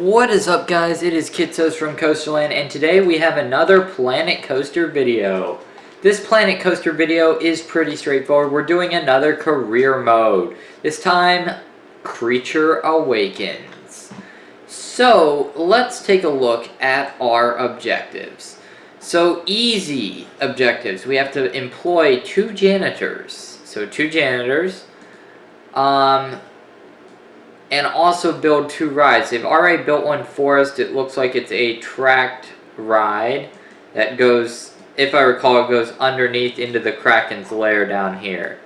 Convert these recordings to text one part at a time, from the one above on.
What is up, guys? It is Kitsos from Coasterland, and today we have another Planet Coaster video. This Planet Coaster video is pretty straightforward. We're doing another career mode. This time, Creature Awakens. So, let's take a look at our objectives. So, easy objectives. We have to employ 2 janitors. So, 2 janitors. And also build 2 rides. They've already built one for us. It looks like it's a tracked ride that goes, if I recall, it goes underneath into the Kraken's lair down here.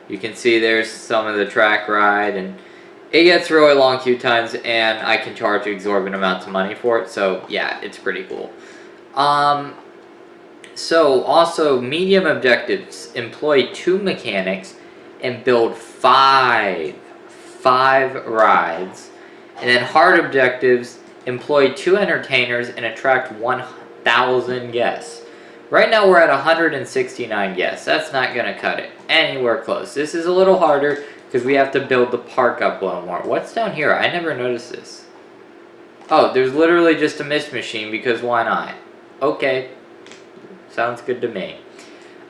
You can see there's some of the track ride, and it gets really long queue times, and I can charge exorbitant amounts of money for it. So yeah, it's pretty cool. So also medium objectives: employ 2 mechanics and build 5 rides. And then hard objectives: employ 2 entertainers and attract 1,000 guests. Right now we're at 169 guests. That's not gonna cut it anywhere close. This is a little harder because we have to build the park up a little more. What's down here? I never noticed this. Oh, there's literally just a mist machine, because why not? Okay, sounds good to me.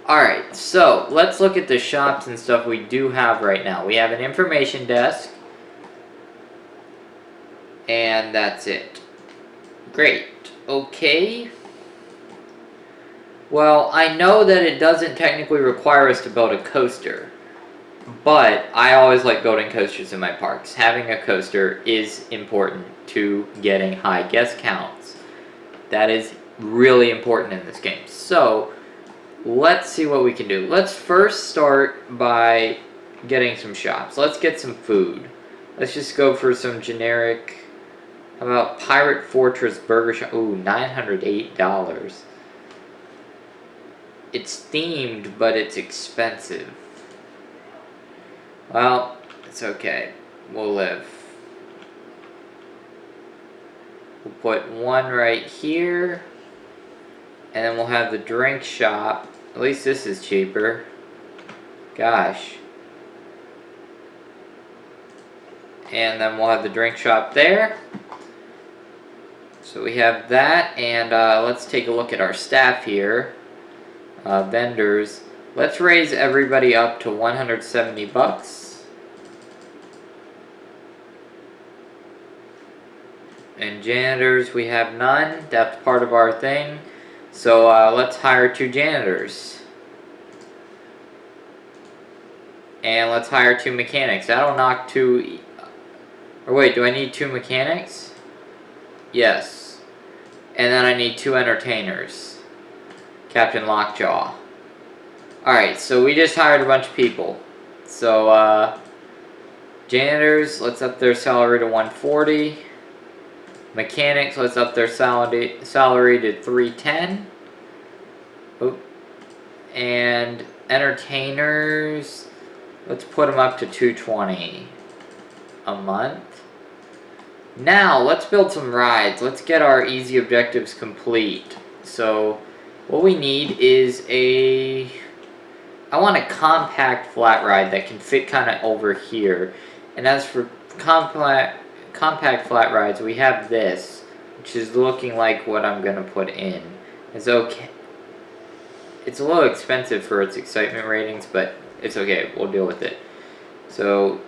Alright, so let's look at the shops and stuff we do have right now. We have an information desk. And that's it. Great. Okay. Well, I know that it doesn't technically require us to build a coaster. But I always like building coasters in my parks. Having a coaster is important to getting high guest counts. That is really important in this game. So, let's see what we can do. Let's first start by getting some shops. Let's get some food. Let's just go for some generic. How about Pirate Fortress Burger Shop? Ooh, $908. It's themed, but it's expensive. Well, it's okay. We'll live. We'll put 1 right here. And then we'll have the drink shop. At least this is cheaper. Gosh. And then we'll have the drink shop there. So we have that, and let's take a look at our staff here. Vendors. Let's raise everybody up to 170 bucks. And janitors, we have none. That's part of our thing. So let's hire 2 janitors. And let's hire 2 mechanics. That'll knock 2... Or wait, do I need 2 mechanics? Yes. And then I need 2 entertainers. Captain Lockjaw. Alright, so we just hired a bunch of people. So, janitors, let's up their salary to 140. Mechanics, let's up their salary to 310. Oh. And entertainers, let's put them up to 220 a month. Now, let's build some rides. Let's get our easy objectives complete. So, what we need is I want a compact flat ride that can fit kind of over here. And as for compact flat rides, we have this, which is looking like what I'm going to put in. It's okay. It's a little expensive for its excitement ratings, but it's okay. We'll deal with it. So,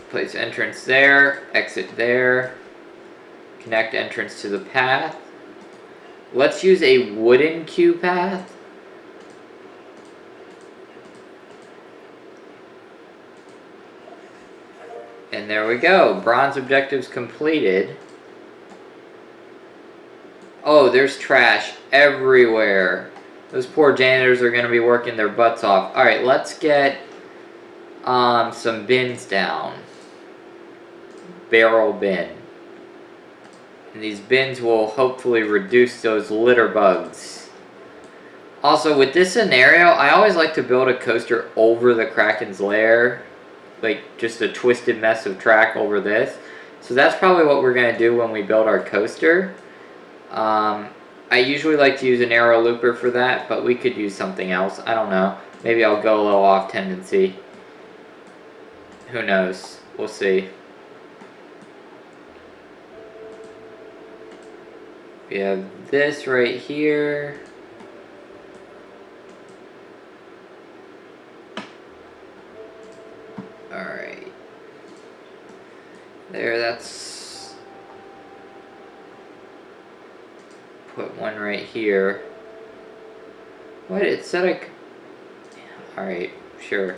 place entrance there, exit there, connect entrance to the path. Let's use a wooden queue path. And there we go. Bronze objectives completed. Oh, there's trash everywhere. Those poor janitors are going to be working their butts off. Alright, let's get some bins down. Barrel bin. And these bins will hopefully reduce those litter bugs. Also, with this scenario, I always like to build a coaster over the Kraken's lair. Like, just a twisted mess of track over this. So that's probably what we're going to do when we build our coaster. I usually like to use an arrow looper for that, but we could use something else. I don't know. Maybe I'll go a little off tendency. Who knows? We'll see. We have this right here. Alright. There, that's... Put one right here. What? It said I could... Alright, sure.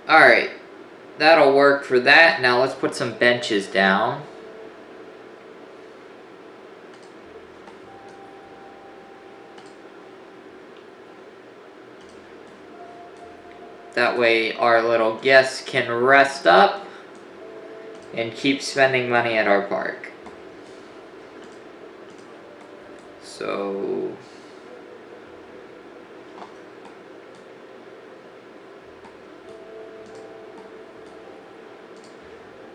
Alright. That'll work for that. Now let's put some benches down. That way our little guests can rest up and keep spending money at our park. So...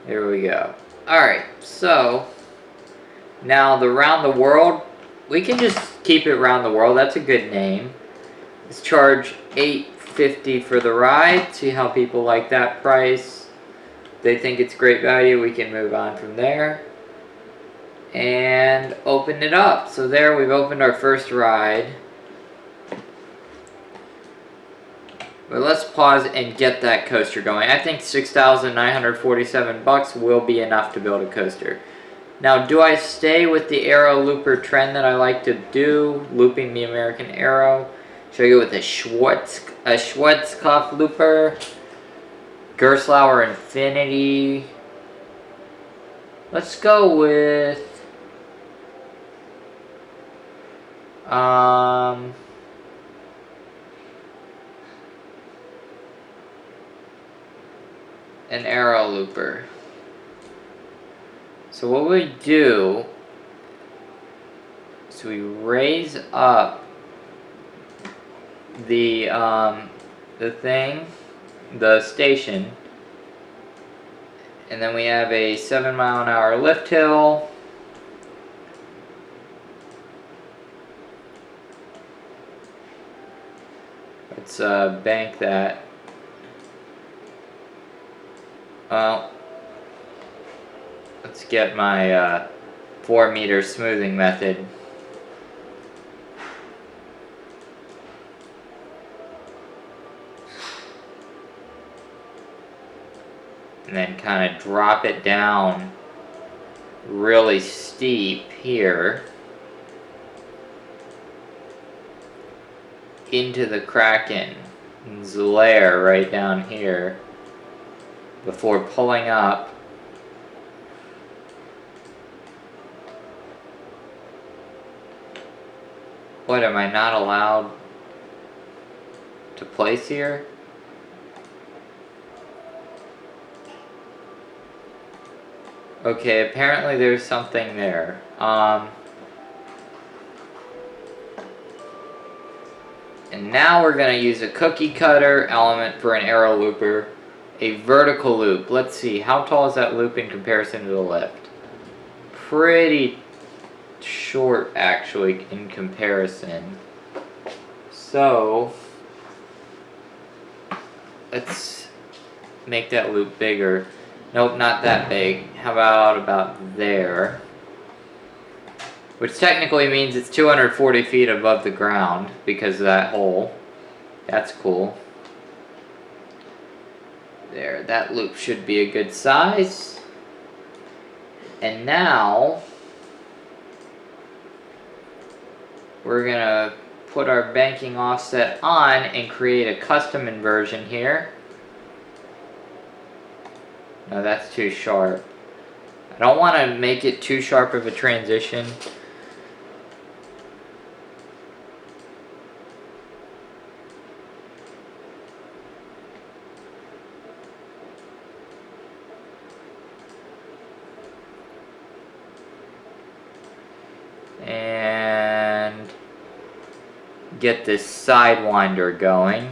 There we go. Alright, so... Now the round the world, we can just keep it round the world. That's a good name. Let's charge $8.50 for the ride. See how people like that price. They think it's great value. We can move on from there. And open it up. So there we've opened our first ride. But let's pause and get that coaster going. I think $6,947 will be enough to build a coaster. Now, do I stay with the Aero Looper trend that I like to do, looping the American Aero? Should I go with a Schwarzkopf Looper? Gerstlauer Infinity? Let's go with... an Aero Looper. So what we do is we raise up the station, and then we have a 7-mile-an-hour lift hill. Let's bank that. Well, let's get my 4-meter smoothing method. And then kind of drop it down really steep here into the Kraken's lair right down here before pulling up. What, am I not allowed to place here? Okay, apparently there's something there. And now we're going to use a cookie cutter element for an Aero Looper. A vertical loop. Let's see, how tall is that loop in comparison to the lift? Pretty short, actually, in comparison. So, let's make that loop bigger. Nope, not that big. How about there? Which technically means it's 240 feet above the ground because of that hole. That's cool. There, that loop should be a good size. And now we're gonna put our banking offset on and create a custom inversion here. No, that's too sharp. I don't want to make it too sharp of a transition. And get this sidewinder going.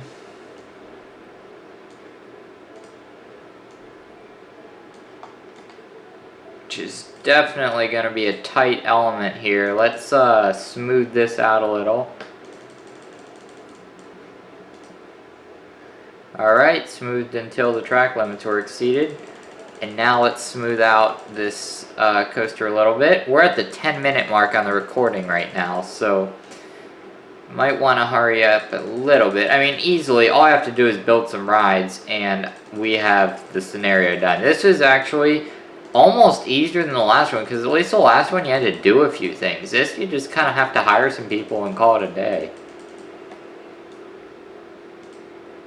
Which is definitely going to be a tight element here. Let's smooth this out a little. Alright, smoothed until the track limits were exceeded. And now let's smooth out this coaster a little bit. We're at the 10-minute mark on the recording right now, so might want to hurry up a little bit. I mean, easily, all I have to do is build some rides, and we have the scenario done. This is actually almost easier than the last one, because at least the last one you had to do a few things. This, you just kind of have to hire some people and call it a day.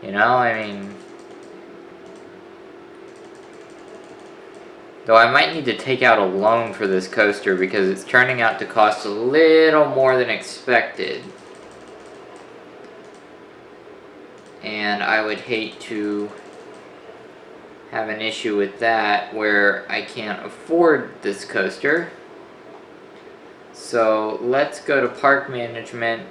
You know, I mean... Though I might need to take out a loan for this coaster because it's turning out to cost a little more than expected. And I would hate to have an issue with that where I can't afford this coaster. So let's go to park management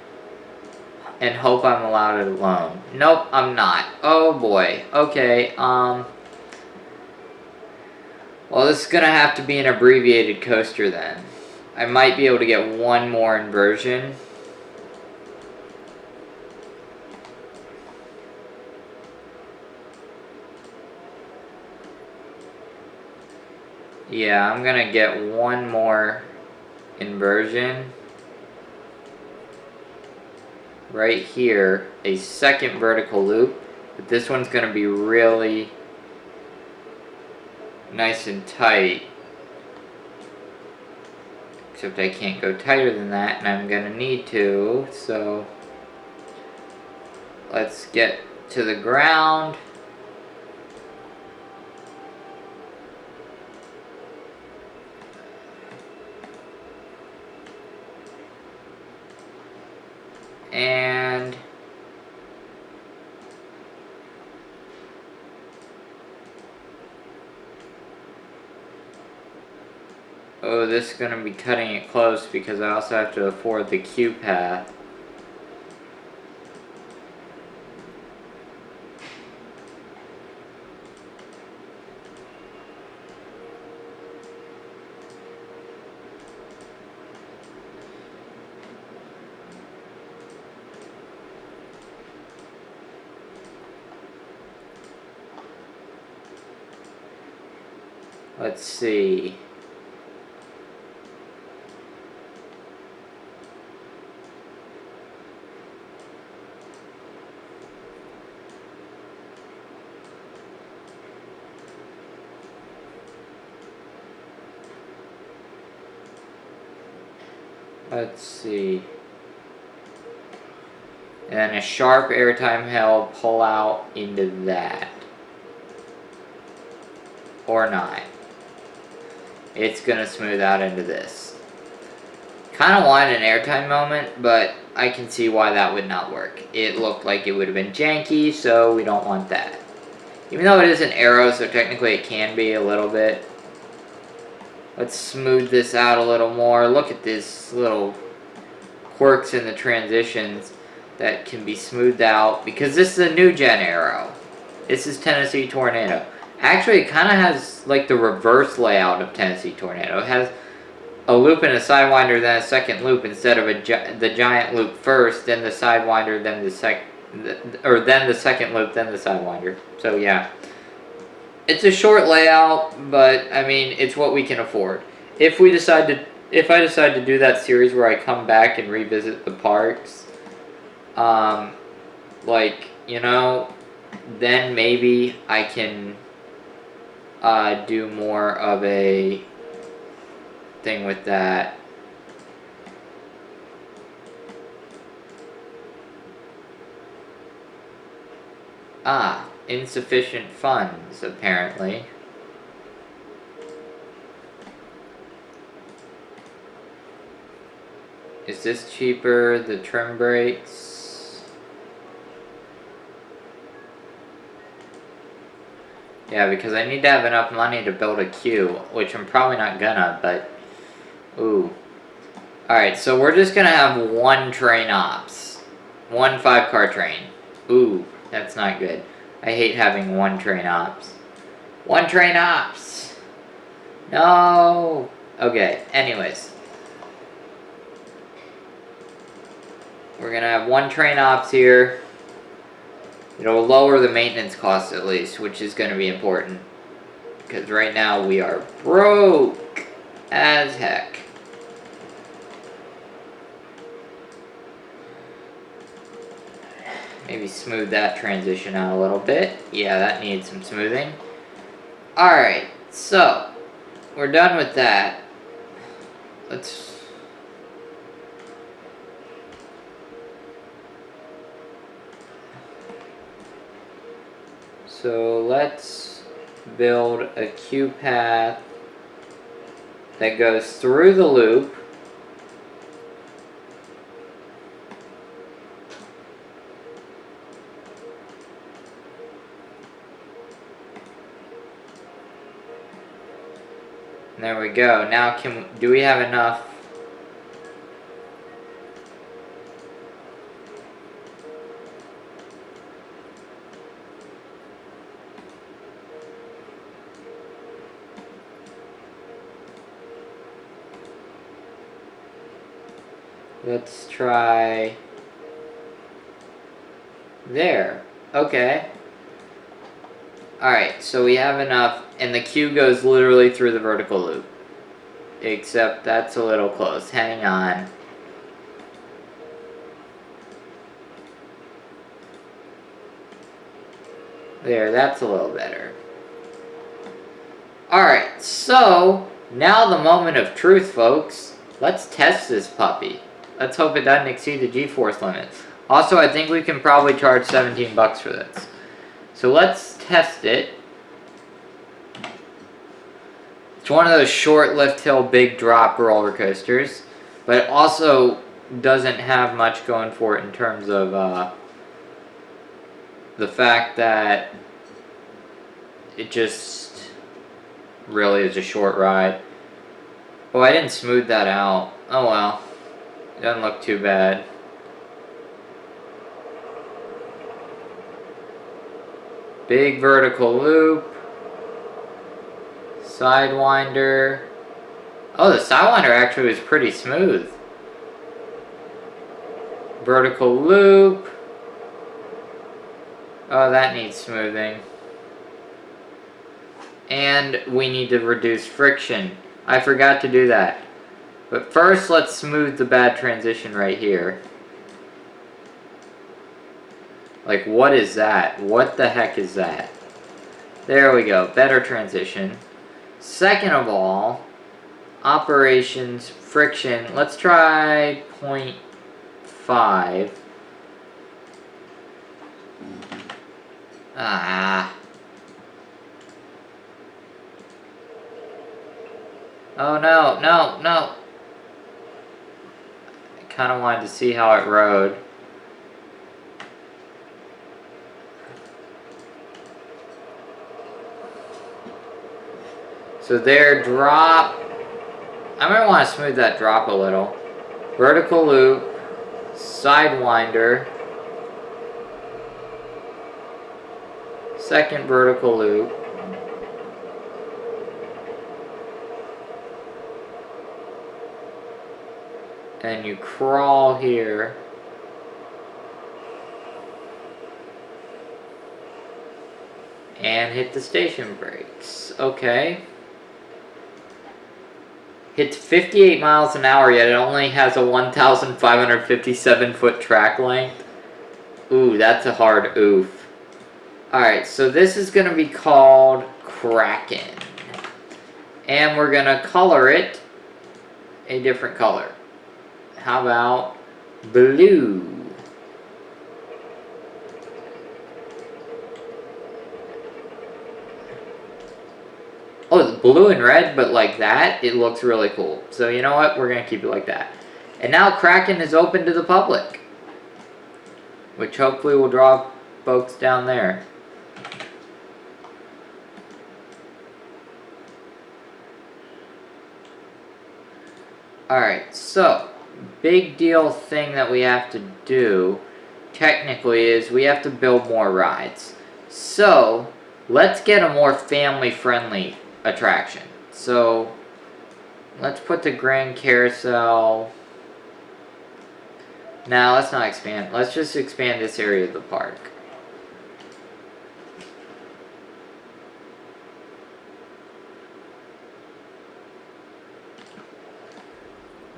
and hope I'm allowed a loan. Nope, I'm not. Oh boy. Okay, well, this is going to have to be an abbreviated coaster then. I might be able to get one more inversion. Yeah, I'm going to get one more inversion. Right here, a second vertical loop. But this one's going to be really nice and tight, except I can't go tighter than that, and I'm gonna need to, so let's get to the ground. And oh, this is going to be cutting it close because I also have to afford the Q path. Let's see. Let's see. And then a sharp airtime held pull out into that. Or not. It's gonna smooth out into this. Kinda wanted an airtime moment, but I can see why that would not work. It looked like it would have been janky, so we don't want that. Even though it is an arrow, so technically it can be a little bit. Let's smooth this out a little more. Look at this little quirks in the transitions that can be smoothed out, because this is a new gen arrow. This is Tennessee Tornado. Actually, it kind of has like the reverse layout of Tennessee Tornado. It has a loop and a sidewinder, then a second loop instead of the giant loop first, then the sidewinder, then the then the second loop, then the sidewinder. So yeah, it's a short layout, but I mean it's what we can afford. If I decide to do that series where I come back and revisit the parks, like, you know, then maybe I can do more of a thing with that. Insufficient funds, apparently. Is this cheaper? The trim brakes? Yeah, because I need to have enough money to build a queue, which I'm probably not gonna, but... Ooh. Alright, so we're just gonna have one train ops. One 5-car train. Ooh, that's not good. I hate having one train ops. One train ops! No! Okay, anyways. We're gonna have one train ops here. It'll lower the maintenance costs at least, which is gonna be important. Because right now we are broke as heck. Maybe smooth that transition out a little bit. Yeah, that needs some smoothing. Alright, so we're done with that. Let's build a queue path that goes through the loop. And there we go. Now do we have enough? Let's try there. Okay. Alright, so we have enough, and the queue goes literally through the vertical loop. Except that's a little close. Hang on. There, that's a little better. Alright, so now the moment of truth, folks. Let's test this puppy. Let's hope it doesn't exceed the G-force limits. Also, I think we can probably charge 17 bucks for this. So let's test it. It's one of those short lift hill, big drop roller coasters. But it also doesn't have much going for it in terms of the fact that it just really is a short ride. Oh, I didn't smooth that out. Oh well. It doesn't look too bad. Big vertical loop. Sidewinder. Oh, the Sidewinder actually was pretty smooth. Vertical loop. Oh, that needs smoothing. And we need to reduce friction. I forgot to do that. But first, let's smooth the bad transition right here. Like, what is that? What the heck is that? There we go. Better transition. Second of all, operations, friction. Let's try 0.5. Oh no, no, no. I kind of wanted to see how it rode. So there, drop. I might want to smooth that drop a little. Vertical loop, Sidewinder, second vertical loop, and you crawl here. And hit the station brakes. Okay. Hits 58 miles an hour, yet it only has a 1,557 foot track length. Ooh, that's a hard oof. Alright, so this is going to be called Kraken. And we're going to color it a different color. How about blue? Oh, blue and red, but like that, it looks really cool. So you know what? We're going to keep it like that. And now Kraken is open to the public, which hopefully will draw folks down there. Alright, so big deal thing that we have to do technically is we have to build more rides. So let's get a more family friendly attraction. So let's put the Grand Carousel. Now let's not expand. Let's just expand this area of the park.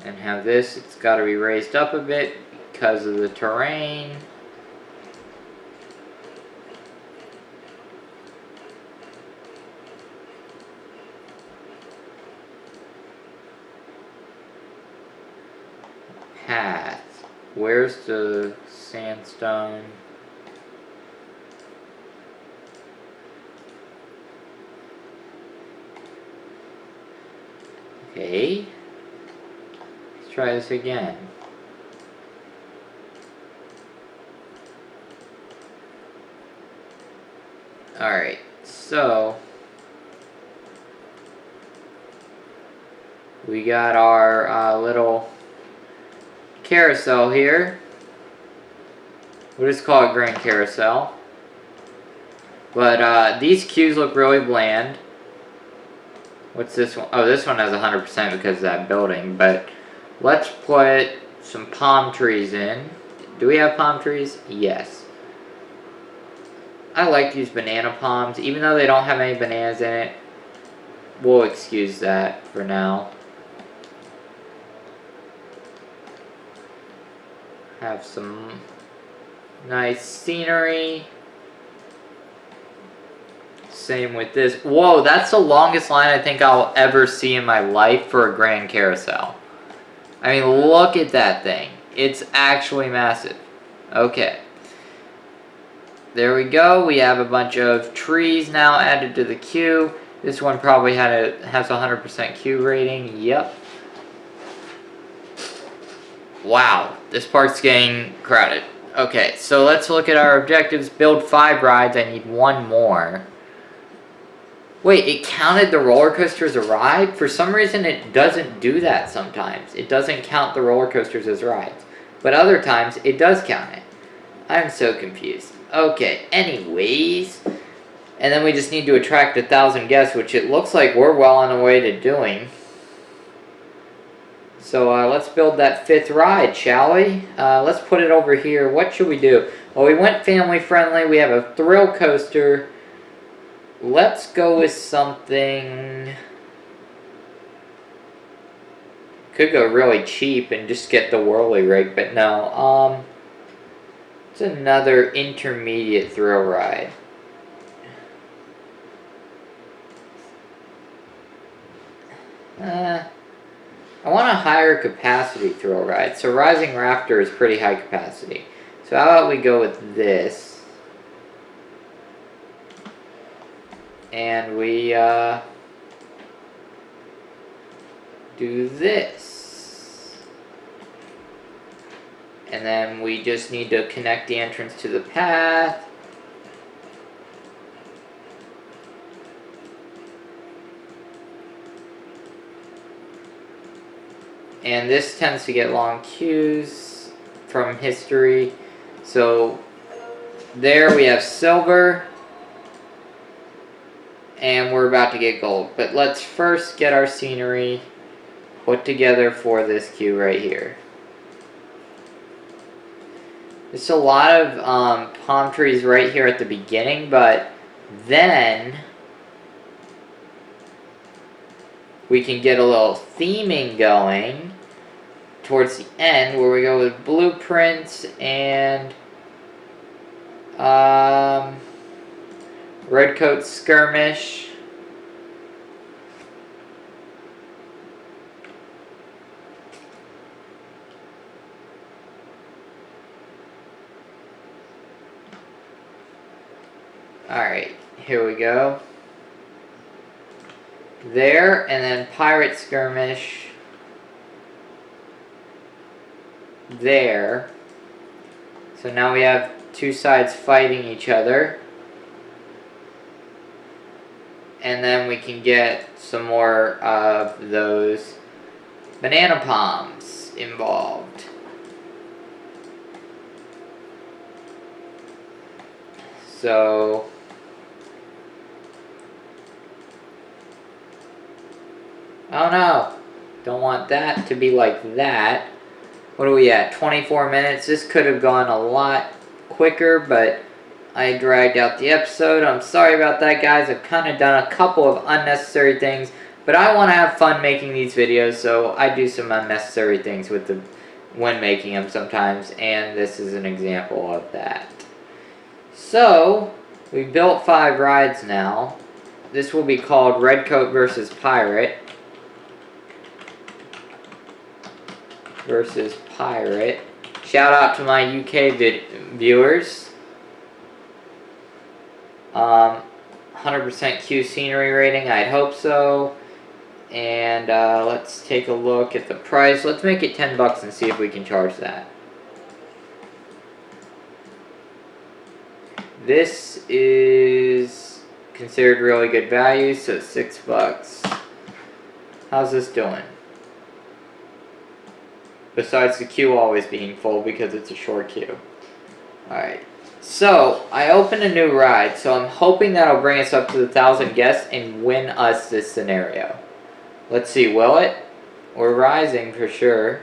And have this, it's got to be raised up a bit because of the terrain. Path. Where's the sandstone? Okay. Let's try this again. Alright, so we got our little carousel here. We'll just call it Grand Carousel. But these cues look really bland. What's this one? Oh, this one has 100% because of that building. But let's put some palm trees in. Do we have palm trees? Yes. I like these banana palms. Even though they don't have any bananas in it, we'll excuse that for now. Have some nice scenery. Same with this. Whoa, that's the longest line I think I'll ever see in my life for a Grand Carousel. I mean, look at that thing. It's actually massive. Okay. There we go. We have a bunch of trees now added to the queue. This one probably has a 100% queue rating. Yep. Wow, this part's getting crowded. Okay, so let's look at our objectives. Build 5 rides. I need 1 more. Wait, it counted the roller coaster as a ride? For some reason, it doesn't do that sometimes. It doesn't count the roller coasters as rides. But other times, it does count it. I'm so confused. Okay, anyways. And then we just need to attract 1,000 guests, which it looks like we're well on the way to doing. So let's build that 5th ride, shall we? Let's put it over here. What should we do? Well, we went family friendly. We have a thrill coaster. Let's go with something. Could go really cheap and just get the whirly rig, but no. It's another intermediate thrill ride. I want a higher capacity thrill ride. So Rising Raptor is pretty high capacity. So how about we go with this? And we do this. And then we just need to connect the entrance to the path. And this tends to get long queues from history. So there we have silver. And we're about to get gold. But let's first get our scenery put together for this queue right here. There's a lot of palm trees right here at the beginning, but then we can get a little theming going towards the end where we go with blueprints and Redcoat Skirmish. Alright, here we go. There, and then Pirate Skirmish. There. So now we have 2 sides fighting each other. And then we can get some more of those banana palms involved. So oh no, don't want that to be like that. What are we at? 24 minutes. This could have gone a lot quicker, but I dragged out the episode. I'm sorry about that, guys. I've kind of done a couple of unnecessary things. But I want to have fun making these videos, so I do some unnecessary things when making them sometimes, and this is an example of that. So, we built 5 rides now. This will be called Redcoat versus Pirate. Shout out to my UK viewers. 100% Q scenery rating, I'd hope so. And let's take a look at the price. Let's make it $10 and see if we can charge that. This is considered really good value, so $6. How's this doing? Besides the queue always being full because it's a short queue. Alright. So, I opened a new ride, so I'm hoping that'll bring us up to the 1,000 guests and win us this scenario. Let's see, will it? We're rising for sure.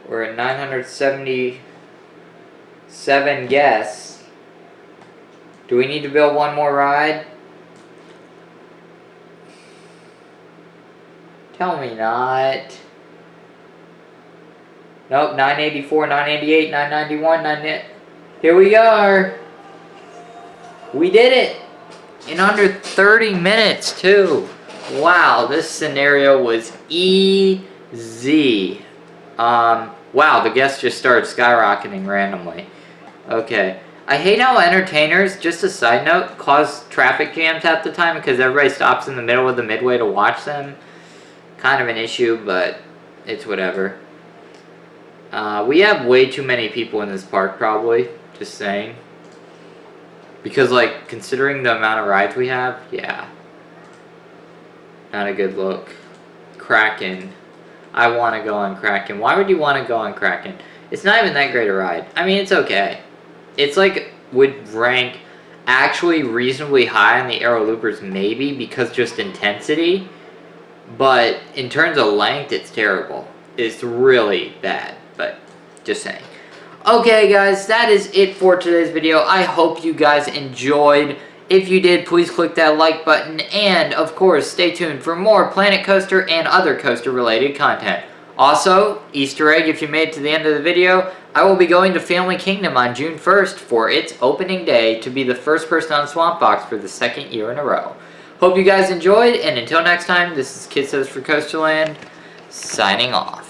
We're at 977 guests. Do we need to build one more ride? Tell me not. Nope, 984, 988, 991, 990. Here we are. We did it. In under 30 minutes, too. Wow, this scenario was easy. Wow, the guests just started skyrocketing randomly. Okay. I hate how entertainers, just a side note, cause traffic jams half the time because everybody stops in the middle of the midway to watch them. Kind of an issue, but it's whatever. We have way too many people in this park, probably. Just saying. Because, like, considering the amount of rides we have, yeah. Not a good look. Kraken. I want to go on Kraken. Why would you want to go on Kraken? It's not even that great a ride. I mean, it's okay. It's like, would rank actually reasonably high on the Aero Loopers, maybe, because just intensity. But in terms of length, it's terrible. It's really bad, but just saying. Okay, guys, that is it for today's video. I hope you guys enjoyed. If you did, please click that like button, and of course, stay tuned for more Planet Coaster and other coaster-related content. Also, Easter egg if you made it to the end of the video, I will be going to Family Kingdom on June 1st for its opening day to be the first person on Swamp Box for the 2nd year in a row. Hope you guys enjoyed, and until next time, this is Kid Says for Coasterland, signing off.